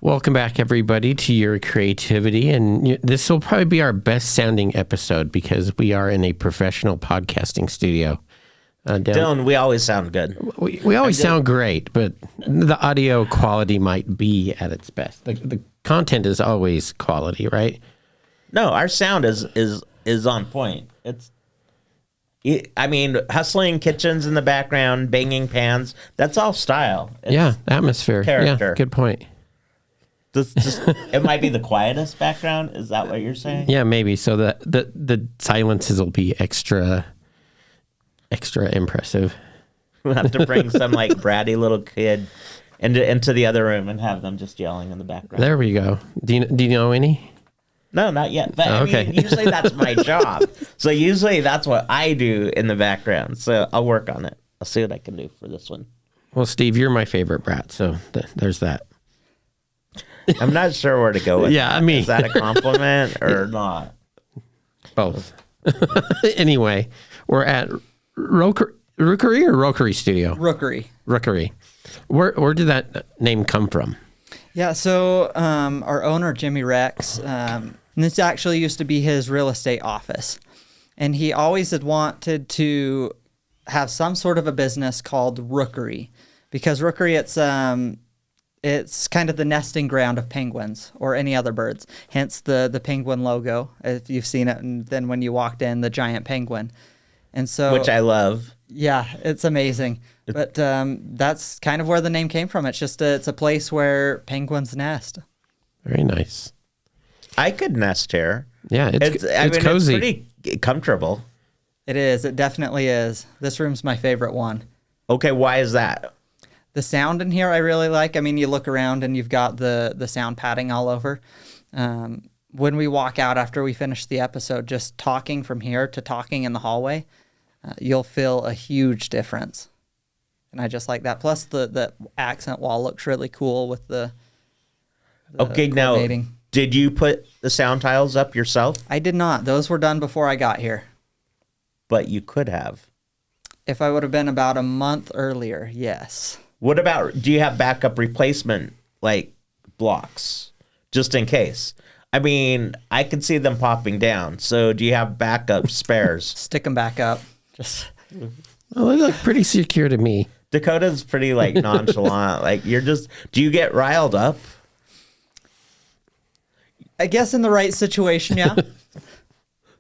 Welcome back, everybody, to your Cre8tivity. And this will probably be our best sounding episode because we are in a professional podcasting studio. Dylan, we always sound good. We always sound great, but the audio quality might be at its best. The content is always quality, right? No, our sound is on point. Hustling kitchens in the background, banging pans, that's all style. It's atmosphere. Character. Yeah, good point. It might be the quietest background. Is that what you're saying? Yeah, maybe. So the silences will be extra impressive. We'll have to bring some like bratty little kid into the other room and have them just yelling in the background. There we go. Do you know any? No, not yet. But okay. Usually that's my job. So usually that's what I do in the background. So I'll work on it. I'll see what I can do for this one. Well, Steve, you're my favorite brat, so there's that. I'm not sure where to go with that. Is that a compliment or not? Both. Anyway, we're at Rookery or Rookery Studio? Rookery. Where did that name come from? Yeah, so our owner, Jimmy Rex, and this actually used to be his real estate office. And he always had wanted to have some sort of a business called Rookery. Because Rookery, it's kind of the nesting ground of penguins or any other birds. Hence the penguin logo, if you've seen it. And then when you walked in, the giant penguin. And so, which I love. Yeah, it's amazing. But that's kind of where the name came from. It's just it's a place where penguins nest. Very nice. I could nest here. Yeah, it's cozy. It's pretty comfortable. It is. It definitely is. This room's my favorite one. Okay, why is that? The sound in here I really like. I mean, you look around and you've got the sound padding all over. When we walk out after we finish the episode, just talking from here to talking in the hallway, you'll feel a huge difference. And I just like that. Plus, the accent wall looks really cool with the okay, now, did you put the sound tiles up yourself? I did not. Those were done before I got here. But you could have. If I would have been about a month earlier, yes. What about, do you have backup replacement, like, blocks, just in case? I mean, I could see them popping down. So do you have backup spares? Stick them back up. Just. Well, they look pretty secure to me. Dakota's pretty, like, nonchalant. Like, do you get riled up? I guess in the right situation, yeah.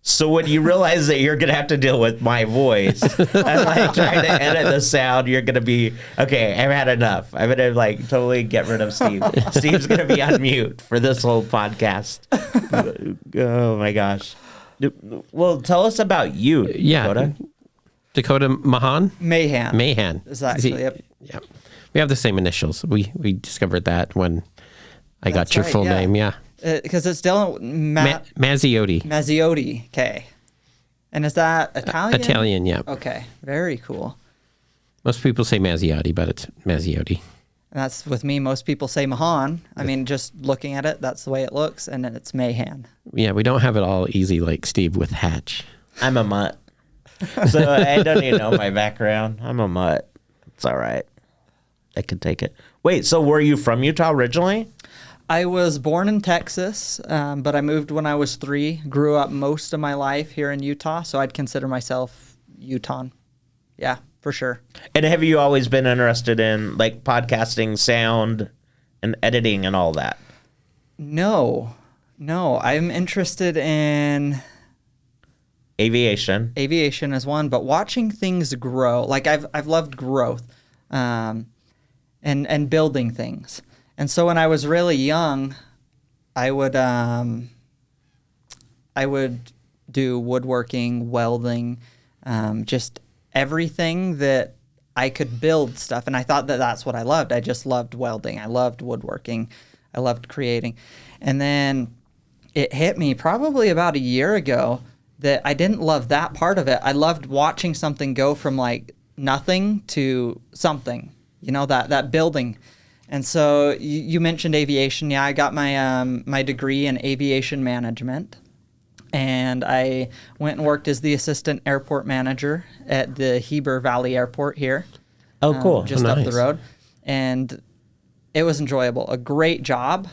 So when you realize that you're going to have to deal with my voice and like trying to edit the sound, you're going to be, okay, I've had enough. I'm going to like totally get rid of Steve. Steve's going to be on mute for this whole podcast. Oh my gosh. Well, tell us about you, Dakota. Dakota Mahan? Mahan. Is actually, yep. Yeah. We have the same initials. We discovered that when I got your full name, yeah. Because it's still Mazziotti. Mazziotti, okay. And is that Italian? Italian, yeah. Okay, very cool. Most people say Mazziotti, but it's Mazziotti. And that's with me. Most people say Mahan. I mean, just looking at it, that's the way it looks, and then it's Mahan. Yeah, we don't have it all easy like Steve with Hatch. I'm a mutt. So I don't even know my background. I'm a mutt. It's all right. I can take it. Wait, so were you from Utah originally? I was born in Texas, but I moved when I was 3. Grew up most of my life here in Utah, so I'd consider myself Utahn. Yeah, for sure. And have you always been interested in like podcasting, sound, and editing and all that? No. I'm interested in aviation. Aviation is one, but watching things grow. Like I've loved growth, and building things. And so when I was really young, I would do woodworking, welding, just everything that I could build stuff. And I thought that that's what I loved. I just loved welding. I loved woodworking. I loved creating. And then it hit me probably about a year ago that I didn't love that part of it. I loved watching something go from like nothing to something, that building. And so you mentioned aviation. Yeah, I got my degree in aviation management, and I went and worked as the assistant airport manager at the Heber Valley Airport here. Oh, cool. Just nice. up the road. And it was enjoyable, a great job,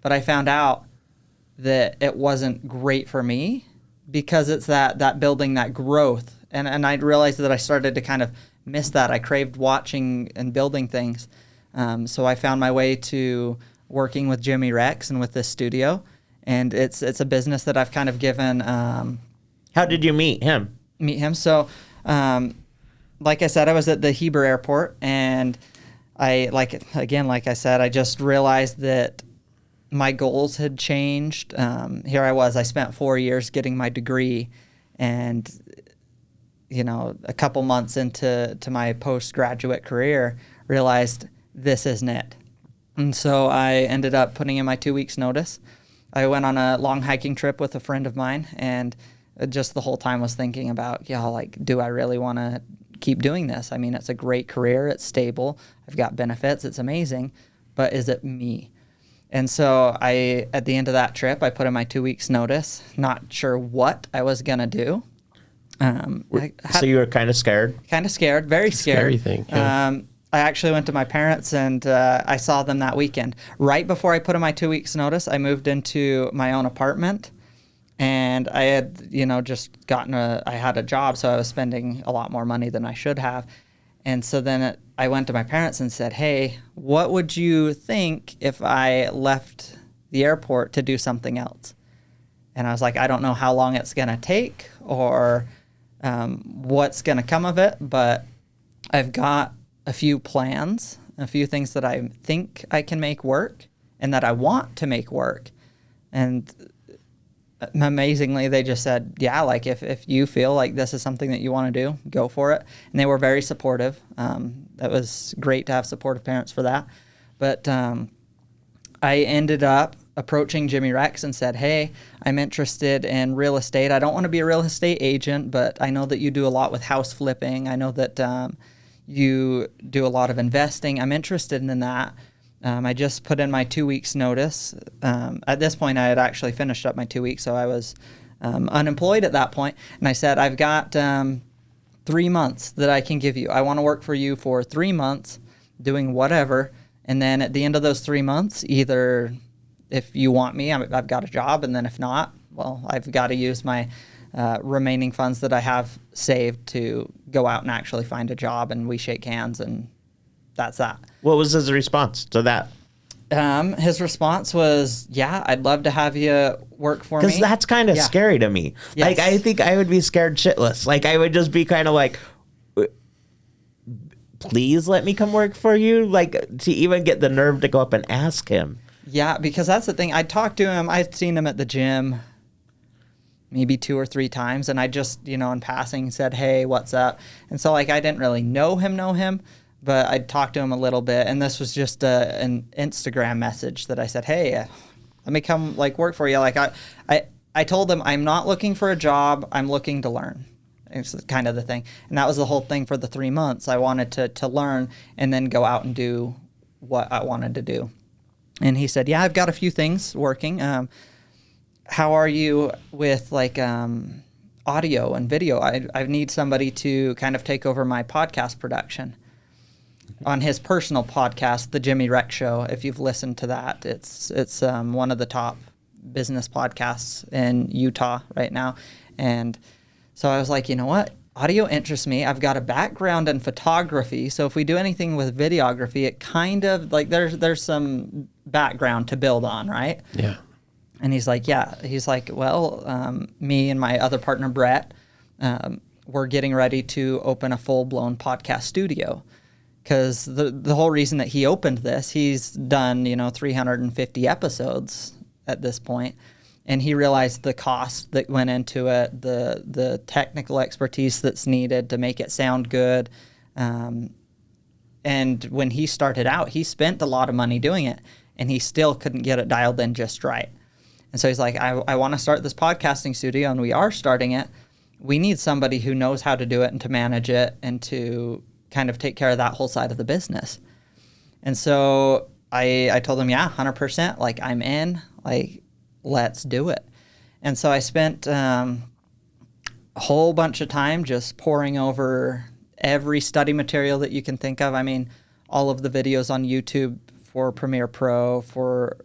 but I found out that it wasn't great for me because it's that building, that growth. And I realized that I started to kind of miss that. I craved watching and building things. So I found my way to working with Jimmy Rex and with this studio. And it's a business that I've kind of given. How did you meet him? So, like I said, I was at the Heber Airport, and like I said, I just realized that my goals had changed. Here I was. I spent 4 years getting my degree, and a couple months into my postgraduate career, realized this isn't it. And so I ended up putting in my 2 weeks notice. I went on a long hiking trip with a friend of mine, and just the whole time was thinking about, do I really want to keep doing this? I mean, it's a great career. It's stable. I've got benefits. It's amazing. But is it me? And so at the end of that trip, I put in my 2 weeks notice, not sure what I was going to do. So you were kind of scared? Kind of scared, very scared. Scary thing. Yeah. I actually went to my parents, and I saw them that weekend. Right before I put in my 2 weeks notice, I moved into my own apartment, and I had, just I had a job, so I was spending a lot more money than I should have. And so then I went to my parents and said, hey, what would you think if I left the airport to do something else? And I was like, I don't know how long it's going to take or what's going to come of it, but I've got a few plans, a few things that I think I can make work and that I want to make work. And amazingly, they just said, yeah, like if you feel like this is something that you want to do, go for it. And they were very supportive. It was great to have supportive parents for that. But I ended up approaching Jimmy Rex and said, hey, I'm interested in real estate. I don't want to be a real estate agent, but I know that you do a lot with house flipping. I know that you do a lot of investing. I'm interested in that. I just put in my 2 weeks notice. At this point, I had actually finished up my 2 weeks, so I was unemployed at that point. And I said, I've got 3 months that I can give you. I want to work for you for 3 months doing whatever. And then at the end of those 3 months, either if you want me, I've got a job. And then if not, well, I've got to use my remaining funds that I have saved to go out and actually find a job. And we shake hands, and that's that. What was his response to that? His response was, yeah, I'd love to have you work for me. Because that's kind of scary to me. Yes. Like, I think I would be scared shitless. Like, I would just be kind of like, please let me come work for you? Like, to even get the nerve to go up and ask him. Yeah, because that's the thing. I talked to him. I'd seen him at the gym maybe 2 or 3 times, and I just, in passing said, hey, what's up? And so, like, I didn't really know him, but I talked to him a little bit, and this was just an Instagram message that I said, hey, let me come, like, work for you. Like, I told him I'm not looking for a job. I'm looking to learn. It's kind of the thing. And that was the whole thing for the 3 months. I wanted to learn and then go out and do what I wanted to do. And he said, yeah, I've got a few things working. How are you with, like, audio and video? I need somebody to kind of take over my podcast production. On his personal podcast, The Jimmy Rex Show, if you've listened to that, it's one of the top business podcasts in Utah right now. And so I was like, you know what? Audio interests me. I've got a background in photography, so if we do anything with videography, it kind of, like, there's some background to build on, right? Yeah. And he's like, yeah. He's like, well, me and my other partner, Brett, we're getting ready to open a full-blown podcast studio. Because the whole reason that he opened this, he's done, 350 episodes at this point, and he realized the cost that went into it, the technical expertise that's needed to make it sound good. And when he started out, he spent a lot of money doing it, and he still couldn't get it dialed in just right. And so he's like, I want to start this podcasting studio, and we are starting it. We need somebody who knows how to do it and to manage it and to kind of take care of that whole side of the business. And so I told him, yeah, 100%, like, I'm in, like, let's do it. And so I spent a whole bunch of time just poring over every study material that you can think of. I mean, all of the videos on YouTube for Premiere Pro, for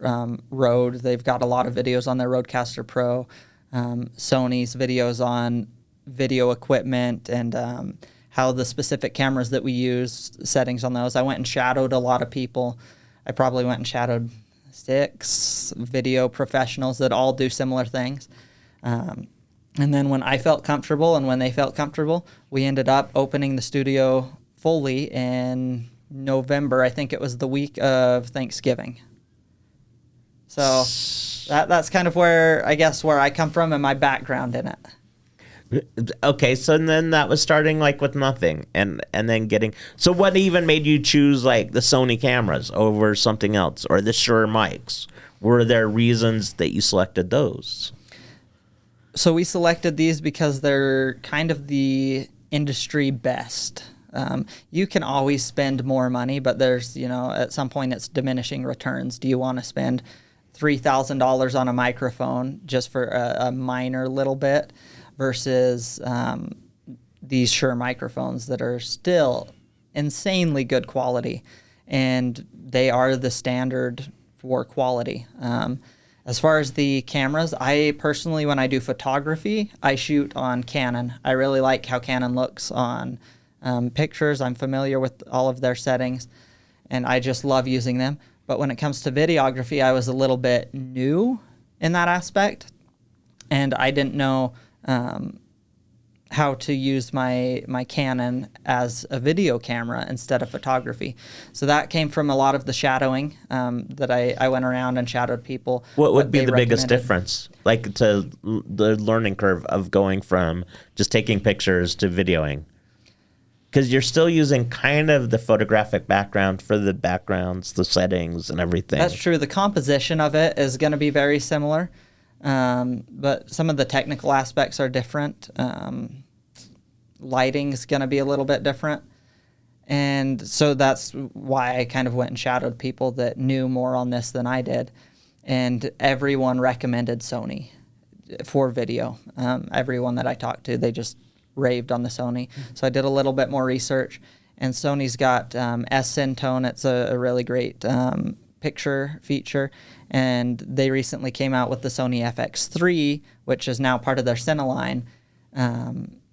Rode. They've got a lot of videos on their Rodecaster Pro. Sony's videos on video equipment and how the specific cameras that we use, settings on those. I went and shadowed a lot of people. I probably went and shadowed 6 video professionals that all do similar things. And then when I felt comfortable and when they felt comfortable, we ended up opening the studio fully in November. I think it was the week of Thanksgiving. So that's kind of where I come from and my background in it. Okay, so then that was starting like with nothing and then getting... So what even made you choose like the Sony cameras over something else or the Shure mics? Were there reasons that you selected those? So we selected these because they're kind of the industry best. You can always spend more money, but there's, at some point it's diminishing returns. Do you want to spend $3,000 on a microphone just for a minor little bit versus these Shure microphones that are still insanely good quality, and they are the standard for quality. As far as the cameras, I personally, when I do photography, I shoot on Canon. I really like how Canon looks on pictures. I'm familiar with all of their settings, and I just love using them. But when it comes to videography, I was a little bit new in that aspect, and I didn't know how to use my Canon as a video camera instead of photography. So that came from a lot of the shadowing that I went around and shadowed people. What would be the biggest difference, like to the learning curve of going from just taking pictures to videoing? Because you're still using kind of the photographic background for the backgrounds, the settings, and everything. That's true. The composition of it is going to be very similar. But some of the technical aspects are different. Lighting's going to be a little bit different. And so that's why I kind of went and shadowed people that knew more on this than I did. And everyone recommended Sony for video. Everyone that I talked to, they just raved on the Sony. So I did a little bit more research. And Sony's got S-Centone. It's a really great picture feature, and they recently came out with the Sony Fx3, which is now part of their Cine line,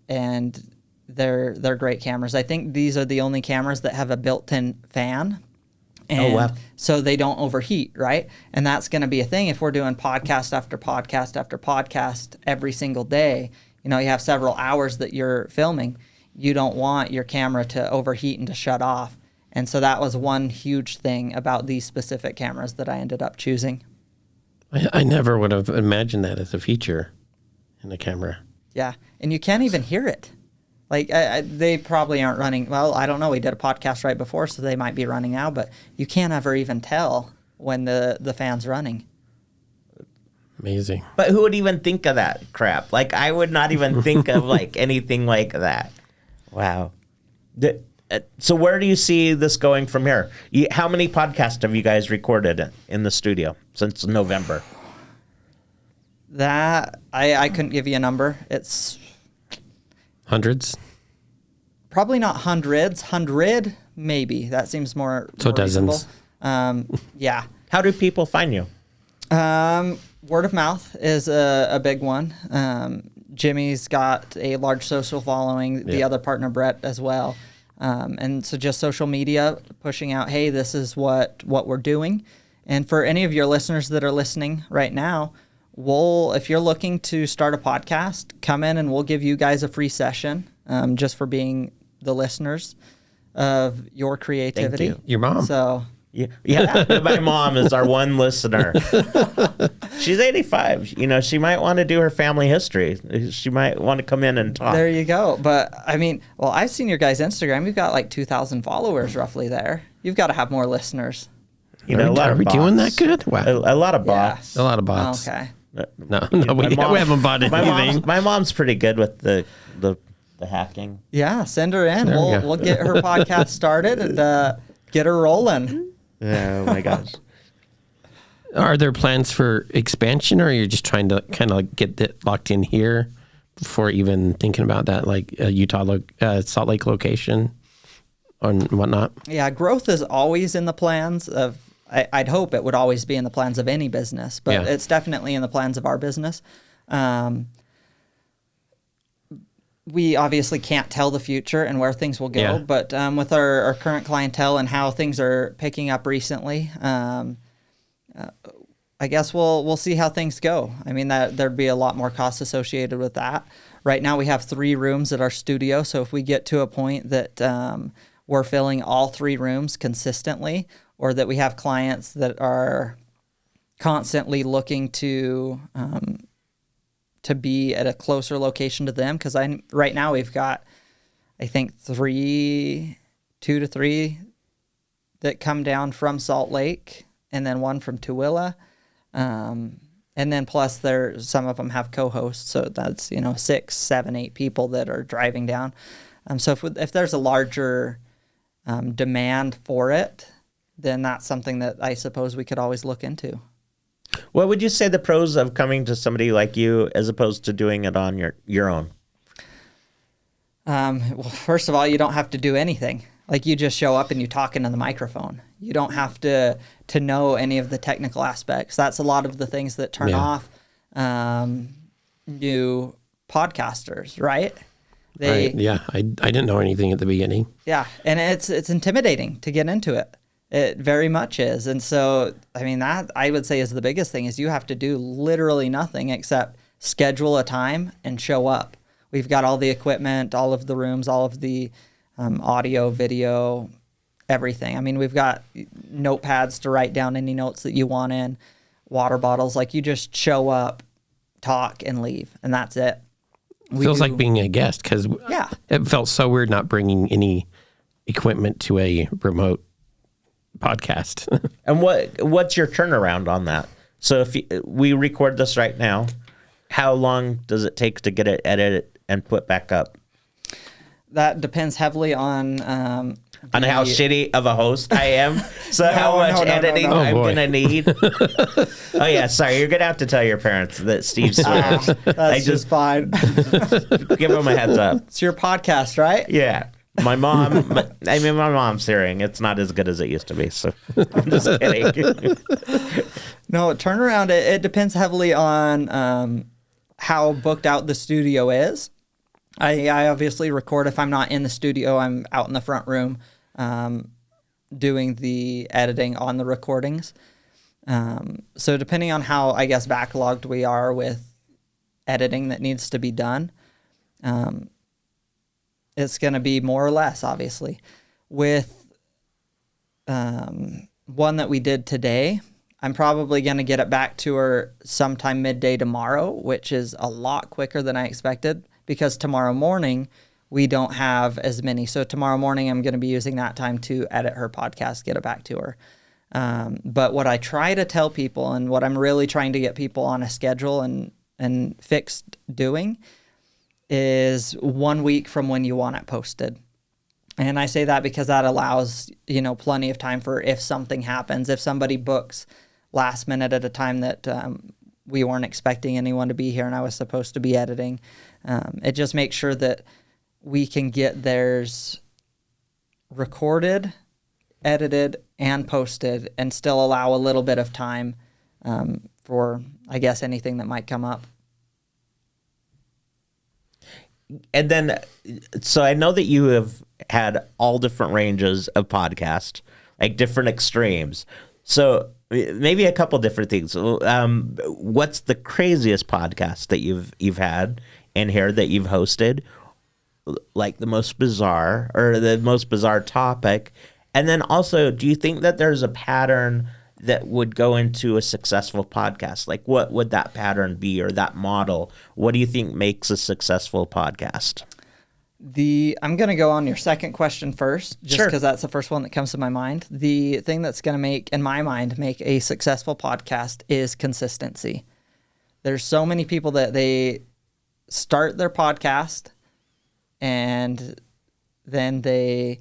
and they're great cameras. I think these are the only cameras that have a built-in fan, and so they don't overheat, right? And that's going to be a thing if we're doing podcast after podcast after podcast every single day. You have several hours that you're filming. You don't want your camera to overheat and to shut off. And so that was one huge thing about these specific cameras that I ended up choosing. I never would have imagined that as a feature in a camera. Yeah, and you can't even hear it. Like, they probably aren't running. Well, I don't know. We did a podcast right before, so they might be running now. But you can't ever even tell when the fan's running. Amazing. But who would even think of that crap? Like, I would not even think of, like, anything like that. Wow. So where do you see this going from here? How many podcasts have you guys recorded in the studio since November? That, I couldn't give you a number. It's... Hundreds? Probably not hundreds. 100, maybe. That seems more dozens. Yeah. How do people find you? Word of mouth is a big one. Jimmy's got a large social following, the other partner, Brett, as well. And so just social media pushing out, hey, this is what we're doing. And for any of your listeners that are listening right now, if you're looking to start a podcast, come in and we'll give you guys a free session just for being the listeners of your creativity. Thank you. Your mom. So... Yeah, my mom is our one listener. She's 85. She might want to do her family history. She might want to come in and talk. There you go. But, I've seen your guys' Instagram. You've got like 2,000 followers roughly there. You've got to have more listeners. Are we doing that good? Wow. A lot of bots. Yeah. A lot of bots. Okay. No, we haven't bought anything. My mom's pretty good with the hacking. Yeah, send her in. We'll get her podcast started and get her rolling. Oh my gosh. Are there plans for expansion, or are you just trying to kind of get it locked in here before even thinking about that, like Utah, Salt Lake location and whatnot? Yeah, growth is always in the plans of I'd hope it would always be in the plans of any business, but it's definitely in the plans of our business. We obviously can't tell the future and where things will go, but with our current clientele and how things are picking up recently, I guess we'll see how things go. I mean, that there'd be a lot more costs associated with that. Right now we have 3 rooms at our studio, so if we get to a point that we're filling all 3 rooms consistently, or that we have clients that are constantly looking to be at a closer location to them, because right now we've got, I think, 2 to 3 that come down from Salt Lake, and then 1 from Tooele, and then plus some of them have co-hosts, so that's 6, 7, 8 people that are driving down. So if there's a larger demand for it, then that's something that I suppose we could always look into. What would you say the pros of coming to somebody like you as opposed to doing it on your own? Well, first of all, you don't have to do anything. Like, you just show up and you talk into the microphone. You don't have to know any of the technical aspects. That's a lot of the things that turn off new podcasters, right? Right. Yeah, I didn't know anything at the beginning. Yeah, and it's intimidating to get into it. It very much is. And so, I mean, that I would say is the biggest thing, is you have to do literally nothing except schedule a time and show up. We've got all the equipment, all of the rooms, all of the audio, video, everything. I mean, we've got notepads to write down any notes that you want in, water bottles. Like, you just show up, talk, and leave, and that's it. Feels like being a guest, because it felt so weird not bringing any equipment to a remote podcast. And what's your turnaround on that? So if we record this right now, how long does it take to get it edited and put back up? That depends heavily on how shitty of a host I am. So how much editing I'm going to need. Oh, yeah. Sorry. You're going to have to tell your parents that Steve swears. That's just fine. Give them a heads up. It's your podcast, right? Yeah. My mom's hearing. It's not as good as it used to be. So I'm just kidding. No, turnaround, it depends heavily on how booked out the studio is. I obviously record. If I'm not in the studio, I'm out in the front room doing the editing on the recordings. So depending on how, I guess, backlogged we are with editing that needs to be done, it's going to be more or less, obviously. With one that we did today, I'm probably going to get it back to her sometime midday tomorrow, which is a lot quicker than I expected, because tomorrow morning we don't have as many. So tomorrow morning I'm going to be using that time to edit her podcast, get it back to her. But what I try to tell people, and what I'm really trying to get people on a schedule and fixed doing, is 1 week from when you want it posted. And I say that because that allows, plenty of time for if something happens, if somebody books last minute at a time that we weren't expecting anyone to be here and I was supposed to be editing. It just makes sure that we can get theirs recorded, edited, and posted, and still allow a little bit of time for, I guess, anything that might come up. And then, so I know that you have had all different ranges of podcasts, like different extremes. So maybe a couple different things. What's the craziest podcast that you've had in here that you've hosted? Like the most bizarre topic. And then also, do you think that there's a pattern that would go into a successful podcast? Like, what would that pattern be, or that model? What do you think makes a successful podcast? I'm going to go on your second question first, just because that's the first one that comes to my mind. The thing that's going to make a successful podcast is consistency. There's so many people that they start their podcast and then they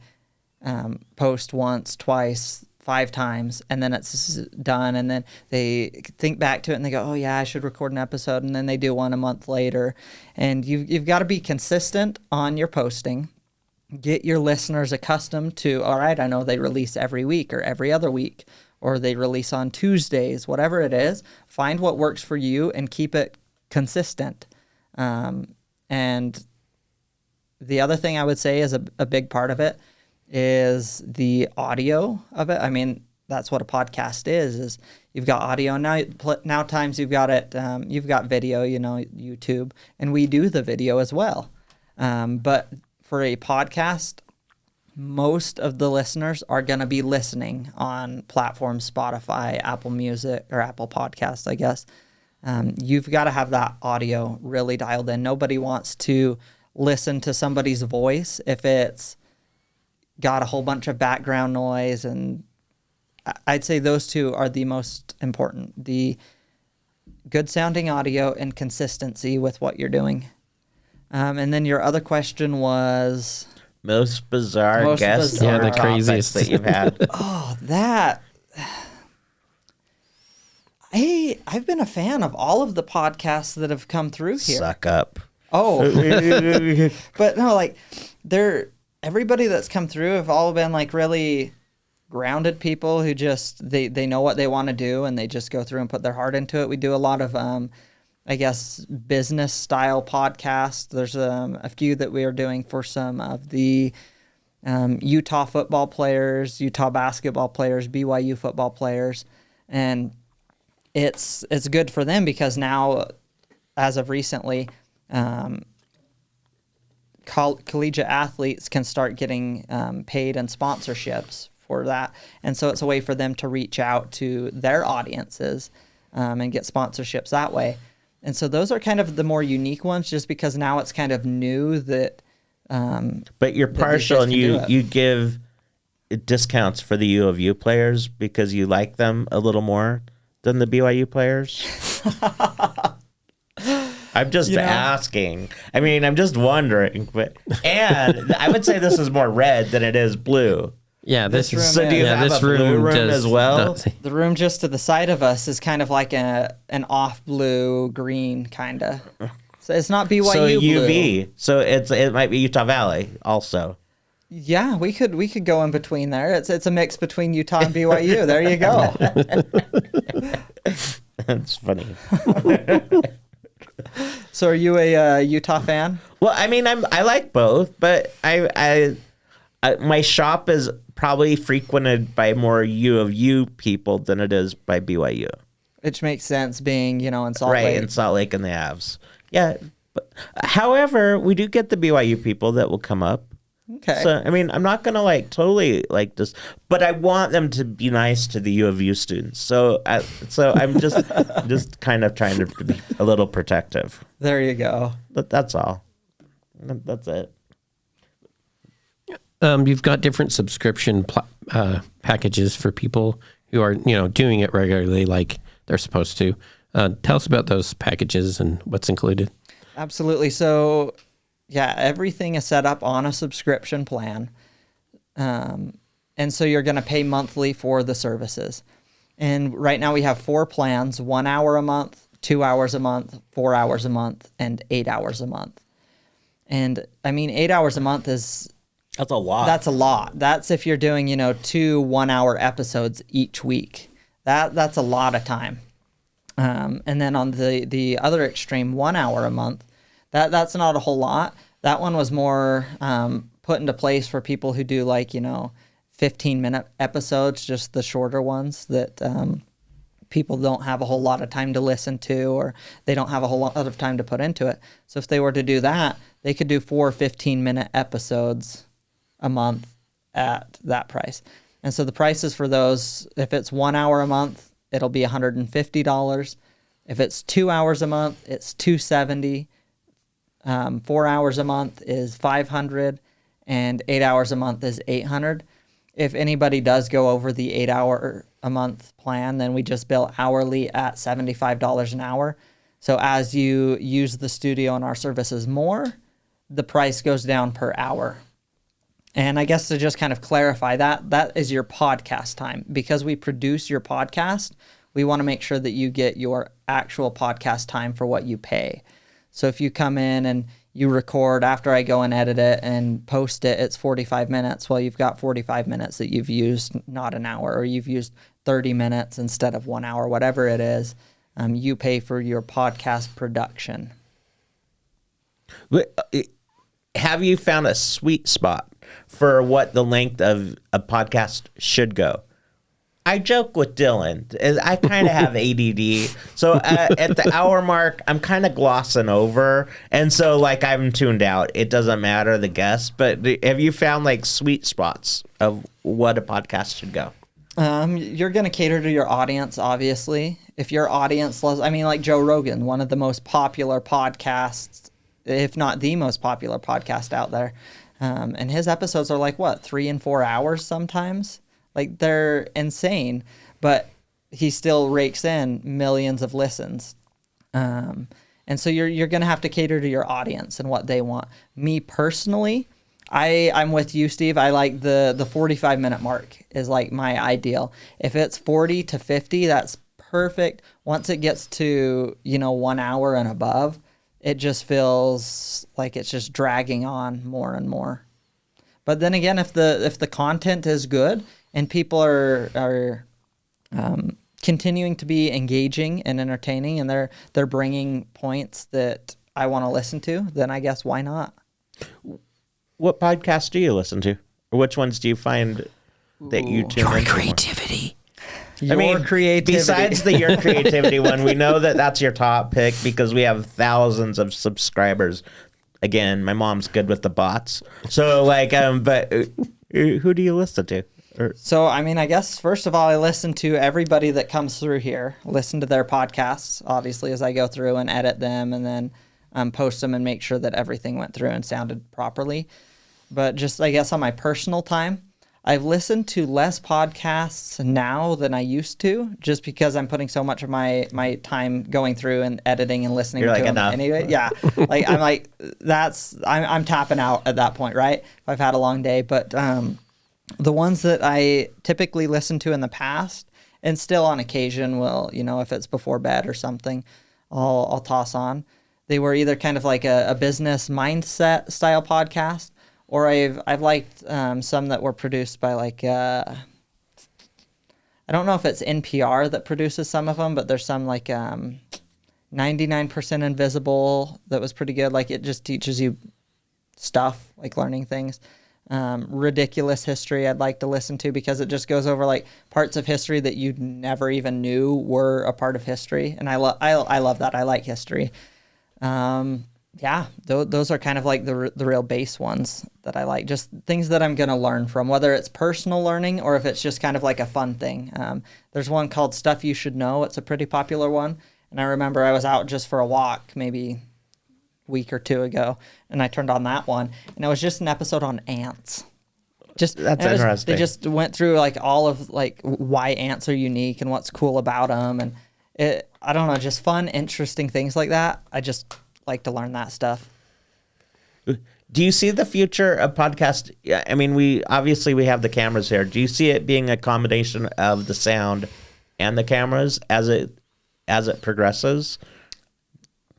post once, twice, 5 times, and then it's done, and then they think back to it and they go, oh yeah, I should record an episode, and then they do one a month later. And you've got to be consistent on your posting, get your listeners accustomed to, all right, I know they release every week or every other week. or they release on Tuesdays, whatever it is, find what works for you and keep it consistent. And the other thing I would say is a big part of it is the audio of it. I mean, that's what a podcast is you've got audio. Now times you've got it, you've got video, YouTube, and we do the video as well. But for a podcast, most of the listeners are going to be listening on platforms, Spotify, Apple Music, or Apple Podcasts, I guess. You've got to have that audio really dialed in. Nobody wants to listen to somebody's voice if it's got a whole bunch of background noise, and I'd say those two are the most important. The good sounding audio and consistency with what you're doing. And then your other question was... Most bizarre guests bizarre. Yeah, the craziest that you've had. Oh, that... I've been a fan of all of the podcasts that have come through here. Suck up. Oh. But no, like, everybody that's come through have all been like really grounded people who just, they know what they want to do and they just go through and put their heart into it. We do a lot of, I guess, business style podcasts. There's a few that we are doing for some of the Utah football players, Utah basketball players, BYU football players. And it's good for them because now, as of recently, collegiate athletes can start getting paid and sponsorships for that. And so it's a way for them to reach out to their audiences and get sponsorships that way. And so those are kind of the more unique ones just because now it's kind of new that... but you're partial and you give discounts for the U of U players because you like them a little more than the BYU players? I'm just asking. I mean, I'm just wondering. And I would say this is more red than it is blue. Yeah, this room. So do you have a blue room as well? The room just to the side of us is kind of like an off blue green kind of. So it's not BYU so UV. blue. So it might be Utah Valley also. Yeah, we could go in between there. It's a mix between Utah and BYU. There you go. That's funny. So are you a Utah fan? Well, I mean, I like both, but I my shop is probably frequented by more U of U people than it is by BYU. Which makes sense, being in Salt Lake. Right, in Salt Lake and the Avs. Yeah. But, however, we do get the BYU people that will come up. Okay. So, I mean, I'm not going to totally this, but I want them to be nice to the U of U students. So I'm just kind of trying to be a little protective. There you go. But that's all. That's it. You've got different subscription packages for people who are, doing it regularly like they're supposed to. Tell us about those packages and what's included. Absolutely. So, yeah, everything is set up on a subscription plan. And so you're going to pay monthly for the services. And right now we have 4 plans, 1 hour a month, 2 hours a month, 4 hours a month, and 8 hours a month. And I mean, 8 hours a month is... That's a lot. That's a lot. That's if you're doing, 2 1-hour episodes each week. That's a lot of time. And then on the other extreme, 1 hour a month, that's not a whole lot. That one was more put into place for people who do 15-minute episodes, just the shorter ones that people don't have a whole lot of time to listen to, or they don't have a whole lot of time to put into it. So if they were to do that, they could do 4 15-minute episodes a month at that price. And so the prices for those, if it's 1 hour a month, it'll be $150. If it's 2 hours a month, it's $270. 4 hours a month is $500, and 8 hours a month is $800. If anybody does go over the 8 hour a month plan, then we just bill hourly at $75 an hour. So as you use the studio and our services more, the price goes down per hour. And I guess to just kind of clarify that is your podcast time. Because we produce your podcast, we want to make sure that you get your actual podcast time for what you pay. So if you come in and you record after I go and edit it and post it, it's 45 minutes. Well, you've got 45 minutes that you've used, not an hour, or you've used 30 minutes instead of 1 hour, whatever it is. You pay for your podcast production. Have you found a sweet spot for what the length of a podcast should go? I joke with Dylan. I kind of have ADD. So at the hour mark, I'm kind of glossing over. And so, like, I'm tuned out. It doesn't matter the guest. But have you found, like, sweet spots of what a podcast should go? You're going to cater to your audience, obviously. If your audience loves, I mean, like Joe Rogan, one of the most popular podcasts, if not the most popular podcast out there. And his episodes are like, 3 and 4 hours sometimes? Like, they're insane, but he still rakes in millions of listens. And so you're going to have to cater to your audience and what they want. Me personally, I'm with you, Steve. I like the 45-minute mark is like my ideal. If it's 40 to 50, that's perfect. Once it gets to, 1 hour and above, it just feels like it's just dragging on more and more. But then again, if the content is good and people are continuing to be engaging and entertaining, and they're bringing points that I want to listen to, then I guess why not? What podcasts do you listen to? Or which ones do you find that you tune Your into? creativity. Creativity. Besides the Your Creativity one, we know that that's your top pick because we have thousands of subscribers. Again, my mom's good with the bots. So, but who do you listen to? So, I guess, first of all, I listen to everybody that comes through here, listen to their podcasts, obviously, as I go through and edit them and then post them and make sure that everything went through and sounded properly. But just, I guess, on my personal time, I've listened to less podcasts now than I used to, just because I'm putting so much of my time going through and editing and listening to them. Enough. Anyway, yeah. I'm tapping out at that point, right? If I've had a long day. But the ones that I typically listened to in the past, and still on occasion will, if it's before bed or something, I'll toss on. They were either kind of like a business mindset style podcast, or I've liked some that were produced by I don't know if it's NPR that produces some of them, but there's some 99% Invisible that was pretty good. Like, it just teaches you stuff, like learning things. Ridiculous History I'd like to listen to because it just goes over parts of history that you never even knew were a part of history, and I love that. I like history. Those are kind of like the real base ones that I like, just things that I'm going to learn from, whether it's personal learning or if it's just kind of like a fun thing. There's one called Stuff You Should Know. It's a pretty popular one. And I remember I was out just for a walk maybe a week or two ago, and I turned on that one, and it was just an episode on ants. That's interesting. They just went through all of why ants are unique and what's cool about them. And I don't know, just fun, interesting things like that. I just like to learn that stuff. Do you see the future of podcast? I mean, we have the cameras here. Do you see it being a combination of the sound and the cameras as it progresses?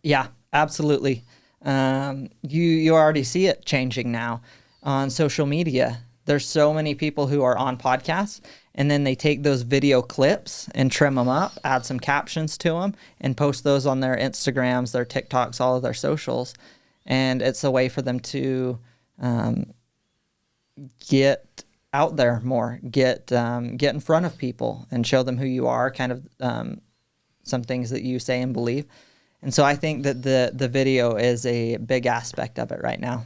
Yeah, absolutely. You already see it changing now on social media. There's so many people who are on podcasts, and then they take those video clips and trim them up, add some captions to them, and post those on their Instagrams, their TikToks, all of their socials. And it's a way for them to get out there more, get in front of people and show them who you are, kind of some things that you say and believe. And so I think that the video is a big aspect of it right now.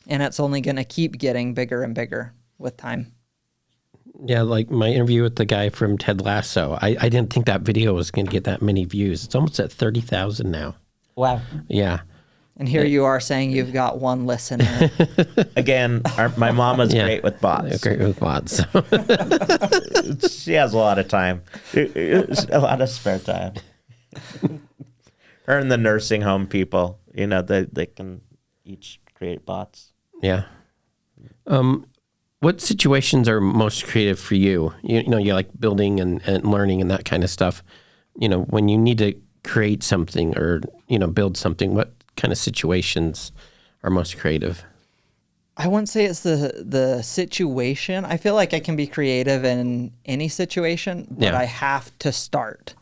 And it's only going to keep getting bigger and bigger with time. Yeah, like my interview with the guy from Ted Lasso. I didn't think that video was going to get that many views. It's almost at 30,000 now. Wow. Yeah. And here you are saying you've got one listener. Again, my mom is great with bots. Great with bots. She has a lot of time. A lot of spare time. Her and the nursing home people, they can each create bots. Yeah. What situations are most creative for you? You like building and learning and that kind of stuff. When you need to create something or, build something, what kind of situations are most creative? I wouldn't say it's the situation. I feel like I can be creative in any situation, but I have to start.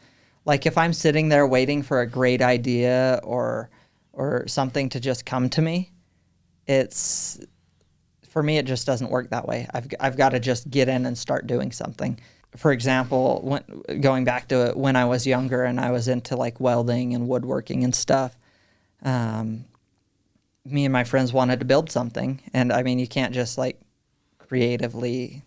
Like if I'm sitting there waiting for a great idea or something to just come to me, for me, it just doesn't work that way. I've got to just get in and start doing something. For example, going back to when I was younger and I was into like welding and woodworking and stuff, me and my friends wanted to build something. And I mean, you can't just like creatively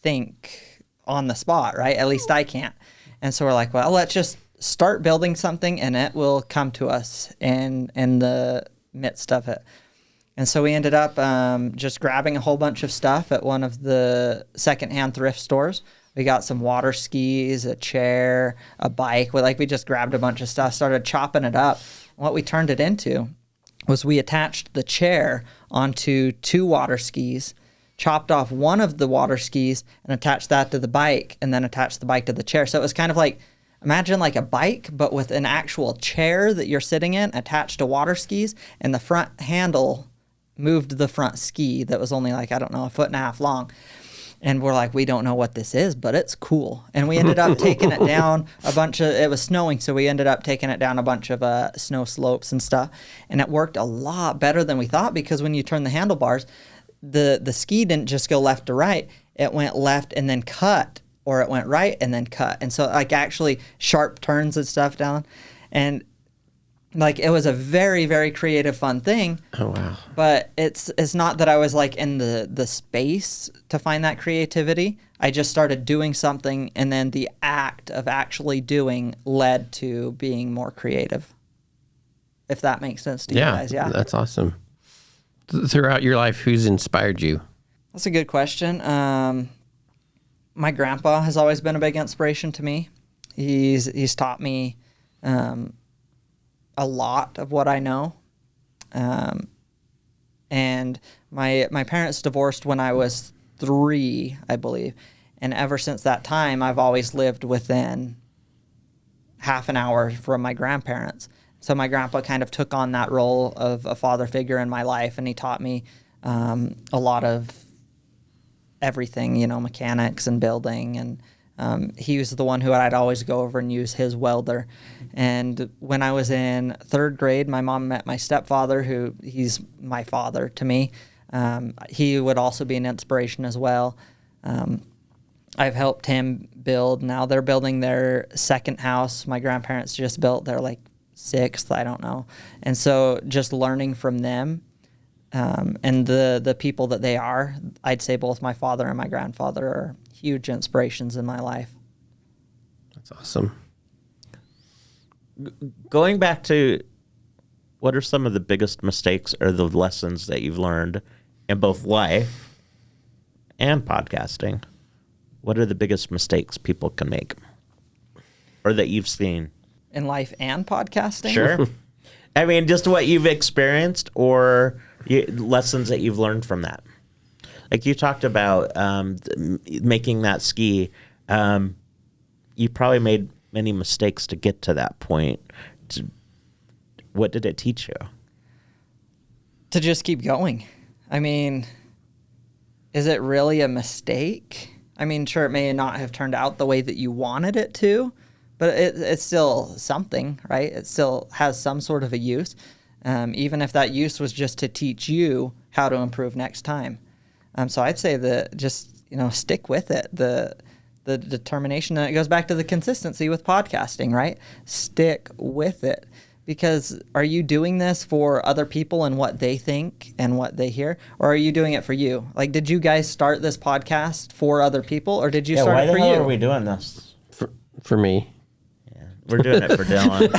think on the spot, right? At least I can't. And so we're like, well, let's just start building something and it will come to us in the midst of it. And so we ended up just grabbing a whole bunch of stuff at one of the secondhand thrift stores. We got some water skis, a chair, a bike. We just grabbed a bunch of stuff, started chopping it up. What we turned it into was we attached the chair onto 2 water skis, chopped off one of the water skis and attached that to the bike, and then attached the bike to the chair. So it was kind of like, imagine like a bike, but with an actual chair that you're sitting in attached to water skis, and the front handle moved the front ski that was only like, I don't know, 1.5 feet long. And we're like, we don't know what this is, but it's cool. And we ended up taking it down it was snowing, so we ended up taking it down a bunch of snow slopes and stuff. And it worked a lot better than we thought, because when you turn the handlebars, the ski didn't just go left to right. It went left and then cut, or it went right and then cut. And so like actually sharp turns and stuff down. And like it was a very, very creative, fun thing. Oh, wow. But it's not that I was like in the space to find that creativity. I just started doing something, and then the act of actually doing led to being more creative. If that makes sense to you guys. Yeah, that's awesome. Throughout your life, who's inspired you? That's a good question. My grandpa has always been a big inspiration to me. He's taught me a lot of what I know. And my parents divorced when I was 3, I believe. And ever since that time, I've always lived within half an hour from my grandparents. So my grandpa kind of took on that role of a father figure in my life, and he taught me a lot of everything, mechanics and building. And he was the one who I'd always go over and use his welder. And when I was in 3rd grade, my mom met my stepfather, he's my father to me. He would also be an inspiration as well. I've helped him build. Now they're building their 2nd house. My grandparents just built their 6th, I don't know. And so just learning from them and the people that they are, I'd say both my father and my grandfather are huge inspirations in my life. That's awesome. Going back to, what are some of the biggest mistakes or the lessons that you've learned in both life and podcasting? What are the biggest mistakes people can make, or that you've seen? In life and podcasting? Sure. I mean, just what you've experienced, or lessons that you've learned from that. Like you talked about making that ski. You probably made many mistakes to get to that point. What did it teach you? To just keep going. I mean, is it really a mistake? I mean, sure, it may not have turned out the way that you wanted it to, but it's still something, right? It still has some sort of a use, even if that use was just to teach you how to improve next time. So I'd say that just, stick with it. The determination, and it goes back to the consistency with podcasting, right? Stick with it. Because are you doing this for other people and what they think and what they hear? Or are you doing it for you? Like, did you guys start this podcast for other people, or did you start it for you? Why the hell are we doing this? For me. Yeah, we're doing it for Dylan.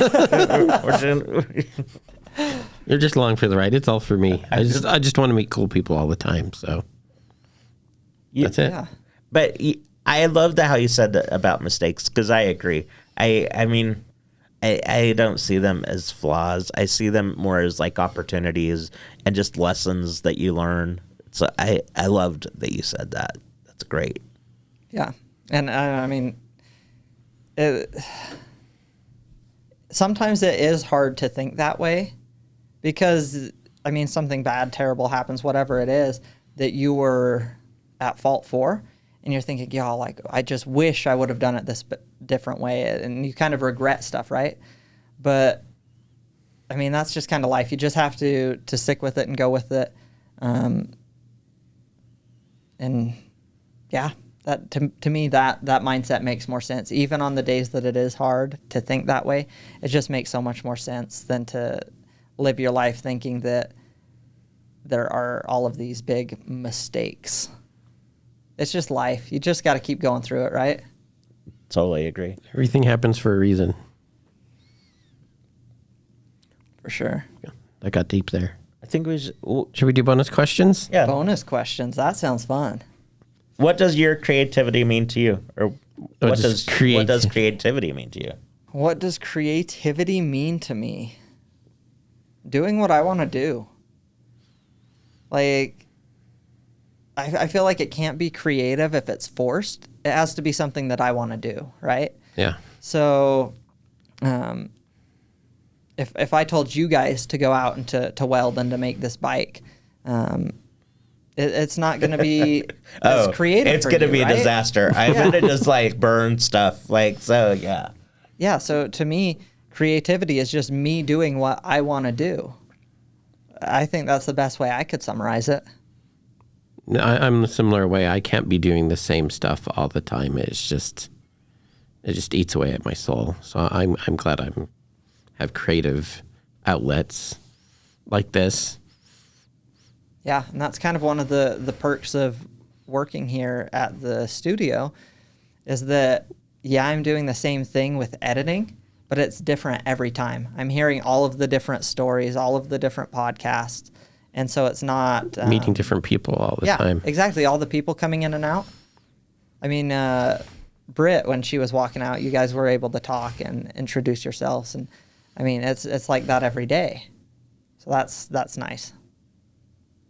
You're just along for the ride. It's all for me. I just want to meet cool people all the time. So that's it. Yeah. But I love how you said that about mistakes, because I agree. I mean, I don't see them as flaws. I see them more as opportunities and just lessons that you learn. So I loved that you said that. That's great. Yeah. And I mean, sometimes it is hard to think that way, because I mean, something bad, terrible happens, whatever it is that you were at fault for, and you're thinking, yeah, like, I just wish I would have done it this different way, and you kind of regret stuff, right? But I mean, that's just kind of life. You just have to stick with it and go with it. And yeah, that to me, that mindset makes more sense. Even on the days that it is hard to think that way, it just makes so much more sense than to live your life thinking that there are all of these big mistakes. It's just life. You just got to keep going through it, right? Totally agree. Everything happens for a reason. For sure. I got deep there. I think we should. Should we do bonus questions? Yeah. Bonus questions. That sounds fun. What does your creativity mean to you? Or what does creativity mean to you? What does creativity mean to me? Doing what I want to do. Like, I feel like it can't be creative if it's forced. It has to be something that I want to do, right? Yeah. So, if I told you guys to go out and to weld and to make this bike, it's not going to be as creative. It's going to be a disaster. I'm going to just like burn stuff. Like, so yeah. Yeah. So to me, creativity is just me doing what I want to do. I think that's the best way I could summarize it. I'm a similar way. I can't be doing the same stuff all the time. It just eats away at my soul. So I'm glad I have creative outlets like this. Yeah, and that's kind of one of the perks of working here at the studio is that, yeah, I'm doing the same thing with editing, but it's different every time. I'm hearing all of the different stories, all of the different podcasts, and so it's not... meeting different people all the time. Yeah, exactly. All the people coming in and out. I mean, Britt, when she was walking out, you guys were able to talk and introduce yourselves, and I mean, it's like that every day. So that's nice.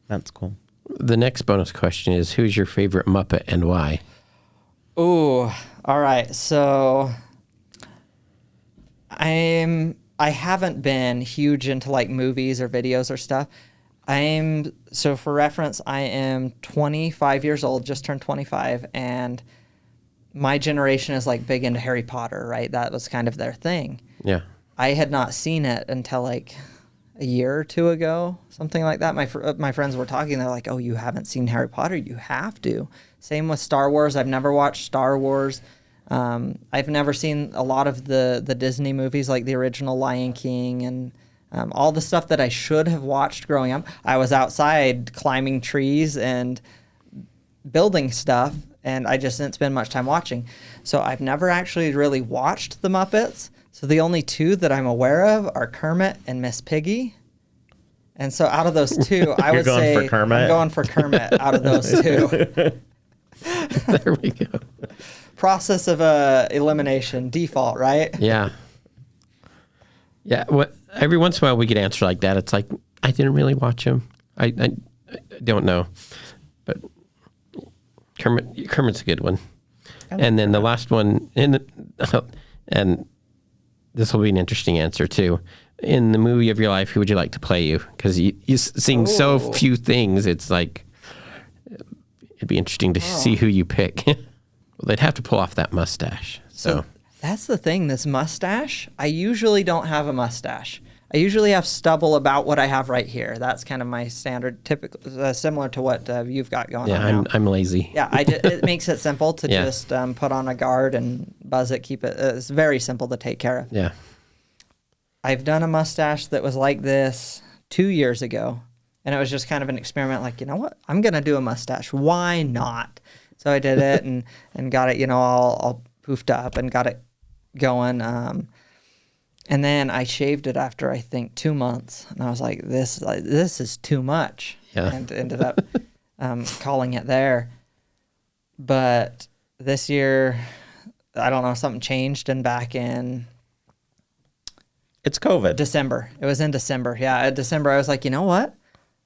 That's cool. The next bonus question is, who's your favorite Muppet and why? Ooh, all right. So I haven't been huge into like movies or videos or stuff. So for reference, I am 25 years old, just turned 25, and my generation is like big into Harry Potter, right? That was kind of their thing. Yeah. I had not seen it until like a year or two ago, something like that. My friends were talking. They're like, "Oh, you haven't seen Harry Potter? You have to." Same with Star Wars. I've never watched Star Wars. I've never seen a lot of the Disney movies, like the original Lion King and all the stuff that I should have watched growing up. I was outside climbing trees and building stuff, and I just didn't spend much time watching. So I've never actually really watched the Muppets. So the only two that I'm aware of are Kermit and Miss Piggy. And so out of those two, I would say I'm going for Kermit out of those two. There we go. Process of elimination, default, right? Yeah. Yeah. Every once in a while we get an answer like that. It's like, I didn't really watch him. I don't know. But Kermit's a good one. And then the last one, and this will be an interesting answer too. In the movie of your life, who would you like to play you? Because you sing so few things, it's like, it'd be interesting to see who you pick. Well, they'd have to pull off that mustache. So that's the thing, this mustache, I usually don't have a mustache. I usually have stubble about what I have right here. That's kind of my standard, typical, similar to what you've got going on now. I'm lazy. Yeah, it makes it simple to just put on a guard and buzz it, keep it. It's very simple to take care of. Yeah. I've done a mustache that was like this 2 years ago, and it was just kind of an experiment. Like, you know what? I'm gonna do a mustache. Why not? So I did it and got it, all poofed up and got it going. And then I shaved it after, I think, 2 months. And I was like, this is too much. Yeah. And ended up calling it there. But this year, I don't know, something changed. And back in... It's COVID. December. It was in December. Yeah, in December, I was like, you know what?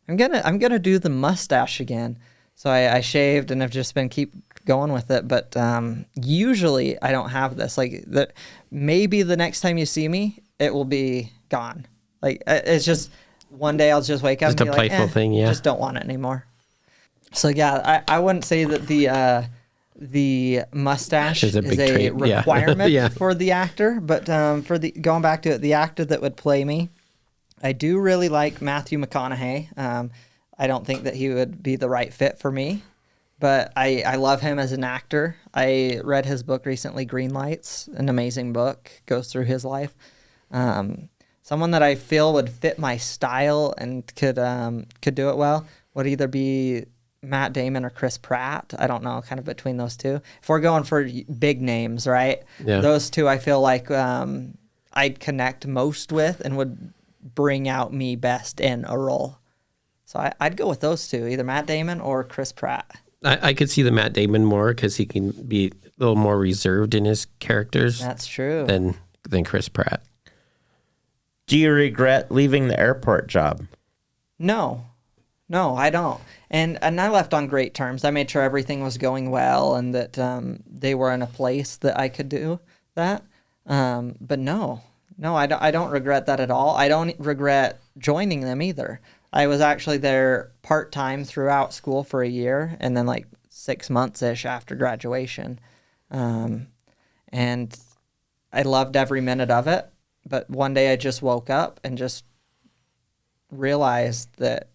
I'm gonna do the mustache again. So I shaved and I've just been keep going with it. But usually I don't have this. Like maybe the next time you see me, it will be gone. Like it's just one day I'll just wake up Just and a be like, playful thing, yeah. just don't want it anymore. So yeah, I wouldn't say that the mustache Is is a big a trait, yeah. requirement Yeah. for the actor, but for the going back to it, the actor that would play me, I do really like Matthew McConaughey. I don't think that he would be the right fit for me, but I love him as an actor. I read his book recently, Green Lights, an amazing book, goes through his life. Someone that I feel would fit my style and could do it well would either be Matt Damon or Chris Pratt. I don't know, kind of between those two. If we're going for big names, right? Yeah. Those two I feel like I'd connect most with and would bring out me best in a role. So I'd go with those two, either Matt Damon or Chris Pratt. I could see the Matt Damon more because he can be a little more reserved in his characters That's true. than Chris Pratt. Do you regret leaving the airport job? No, I don't. And I left on great terms. I made sure everything was going well and that they were in a place that I could do that. But no, I don't regret that at all. I don't regret joining them either. I was actually there part-time throughout school for a year and then like 6 months-ish after graduation. And I loved every minute of it. But one day I just woke up and just realized that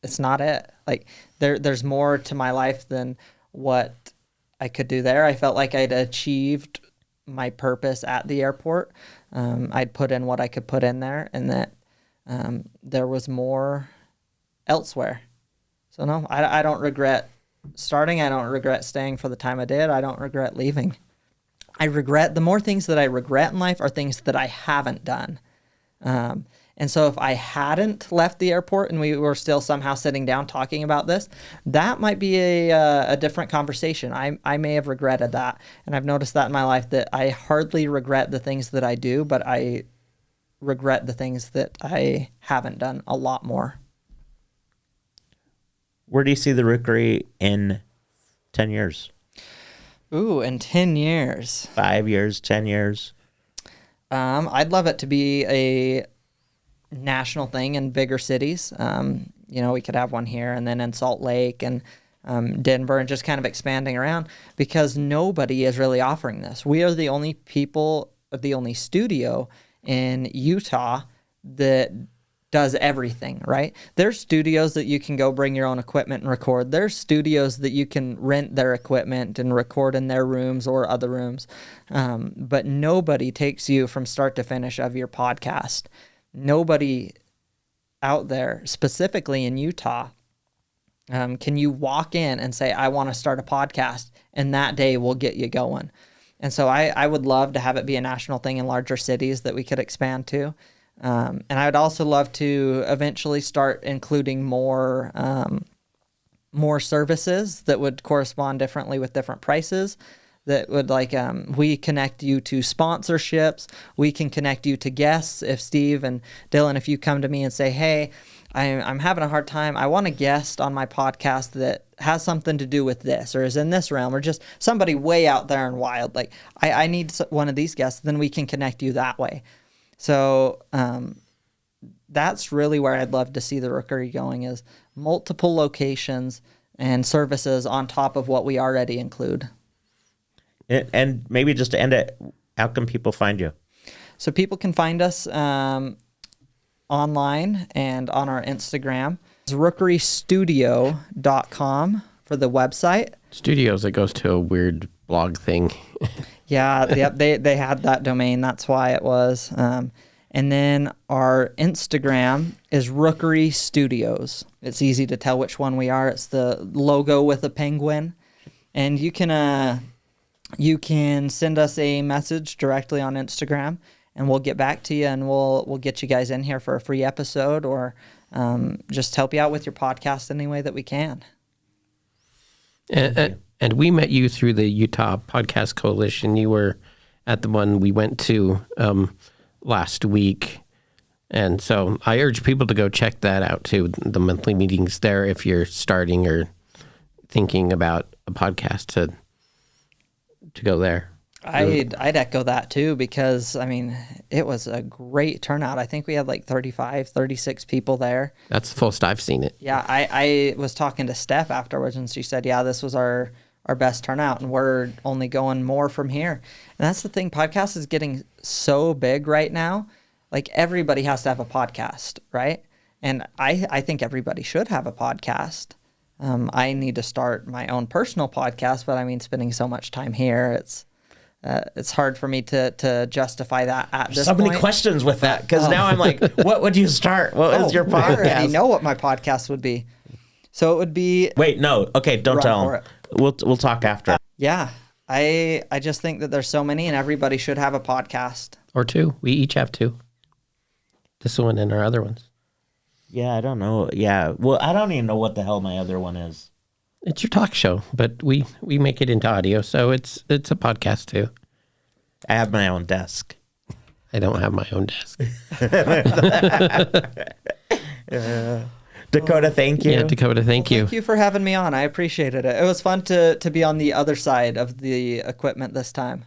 it's not it. Like there's more to my life than what I could do there. I felt like I'd achieved my purpose at the airport. I'd put in what I could put in there, and that there was more elsewhere. So no, I don't regret starting. I don't regret staying for the time I did. I don't regret leaving. The more things that I regret in life are things that I haven't done. And so if I hadn't left the airport and we were still somehow sitting down talking about this, that might be a different conversation. I may have regretted that. And I've noticed that in my life, that I hardly regret the things that I do, but I regret the things that I haven't done a lot more. Where do you see the Rookery in 10 years? Ooh, in 10 years. 5 years, 10 years? I'd love it to be a national thing in bigger cities. We could have one here and then in Salt Lake and Denver, and just kind of expanding around, because nobody is really offering this. We are the only studio in Utah that does everything, right? There's studios that you can go bring your own equipment and record. There's studios that you can rent their equipment and record in their rooms or other rooms. But nobody takes you from start to finish of your podcast. Nobody out there, specifically in Utah, can you walk in and say, I want to start a podcast, and that day will get you going. And so I would love to have it be a national thing in larger cities that we could expand to. And I would also love to eventually start including more services that would correspond differently with different prices. That would we connect you to sponsorships. We can connect you to guests. If Steve and Dylan, if you come to me and say, hey, I'm having a hard time, I want a guest on my podcast that has something to do with this or is in this realm, or just somebody way out there and wild. Like I need one of these guests, then we can connect you that way. So that's really where I'd love to see the Rookery going, is multiple locations and services on top of what we already include. And maybe just to end it, how can people find you? So people can find us online and on our Instagram. It's rookerystudio.com for the website. Studios, it goes to a weird blog thing. Yeah, yep, they had that domain. That's why it was. And then our Instagram is Rookery Studios. It's easy to tell which one we are. It's the logo with a penguin. And you can send us a message directly on Instagram, and we'll get back to you, and we'll get you guys in here for a free episode, or just help you out with your podcast any way that we can. And we met you through the Utah Podcast Coalition. You were at the one we went to last week. And so I urge people to go check that out too, the monthly meetings there, if you're starting or thinking about a podcast, to go there. I'd echo that too, because I mean, it was a great turnout. I think we had like 35, 36 people there. That's the fullest I've seen it. Yeah, I was talking to Steph afterwards, and she said, yeah, this was our best turnout, and we're only going more from here. And that's the thing, podcast is getting so big right now. Like, everybody has to have a podcast, right? And I think everybody should have a podcast. I need to start my own personal podcast, but I mean, spending so much time here, it's hard for me to justify that at this point. So many questions with that, because now I'm like, what would you start? What is your podcast? I already know what my podcast would be. So it would be... Wait, no. Okay, don't tell him. We'll talk after. Yeah. I just think that there's so many, and everybody should have a podcast. Or two. We each have two. This one and our other ones. Yeah, I don't know. Yeah. Well, I don't even know what the hell my other one is. It's your talk show, but we make it into audio, so it's a podcast too. I have my own desk. I don't have my own desk. Dakota, thank you. Yeah, Dakota, thank you. Thank you for having me on. I appreciated it. It was fun to be on the other side of the equipment this time.